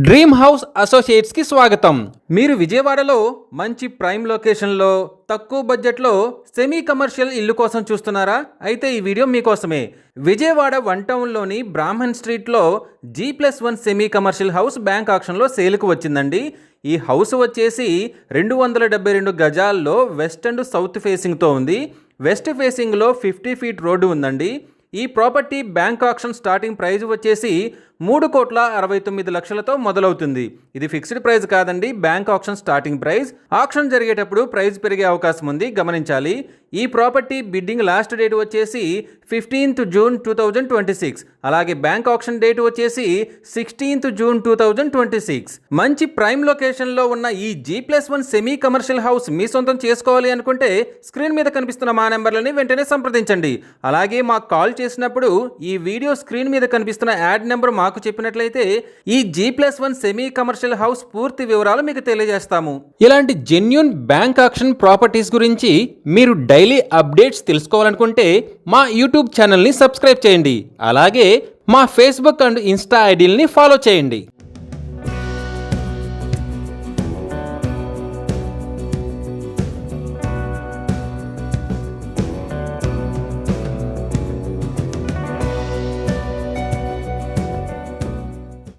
Dream house అసోసియేట్స్కి స్వాగతం. మీరు విజయవాడలో మంచి ప్రైమ్ లొకేషన్లో తక్కువ బడ్జెట్లో సెమీ కమర్షియల్ ఇల్లు కోసం చూస్తున్నారా? అయితే ఈ వీడియో మీకోసమే. విజయవాడ వన్ టౌన్లోని బ్రాహ్మణ్ స్ట్రీట్లో G+1 semi commercial house bank ఆక్షన్లో సేల్కు వచ్చిందండి. ఈ హౌస్ వచ్చేసి 272 గజాల్లో వెస్ట్ అండ్ సౌత్ ఫేసింగ్తో ఉంది. వెస్ట్ ఫేసింగ్లో 50 ఫీట్ రోడ్డు ఉందండి. ఈ property bank auction starting price వచ్చేసి 3,69,00,000తో మొదలవుతుంది. ఇది ఫిక్స్డ్ ప్రైస్ కాదండి, bank auction starting price. Auction జరిగేటప్పుడు ప్రైస్ పెరిగే అవకాశం ఉంది, గమనించాలి. ఈ ప్రాపర్టీ బిడ్డింగ్ లాస్ట్ డేట్ వచ్చేసి 15th జూన్ 2026. అలాగే బ్యాంక్ ఆక్షన్ డేట్ వచ్చేసి 16th జూన్ 2026. మంచి ప్రైమ్ లొకేషన్లో ఉన్న ఈ G+1 సెమీ కమర్షియల్ హౌస్ మీ సొంతం చేసుకోవాలి అనుకుంటే స్క్రీన్ మీద కనిపిస్తున్న మా నెంబర్లని వెంటనే సంప్రదించండి. అలాగే మాకు కాల్ చేసినప్పుడు ఈ వీడియో స్క్రీన్ మీద కనిపిస్తున్న యాడ్ నెంబర్ మాకు చెప్పినట్లయితే ఈ G+1 సెమీ కమర్షియల్ హౌస్ పూర్తి వివరాలు మీకు తెలియజేస్తాము. ఇలాంటి జెన్యూన్ బ్యాంక్ ఆక్షన్ ప్రాపర్టీస్ గురించి మీరు డైలీ అప్డేట్స్ తెలుసుకోవాలనుకుంటే మా యూట్యూబ్ ఛానల్ని సబ్స్క్రైబ్ చేయండి. అలాగే మా ఫేస్బుక్ అండ్ ఇన్స్టా ఐడీలని ఫాలో చేయండి.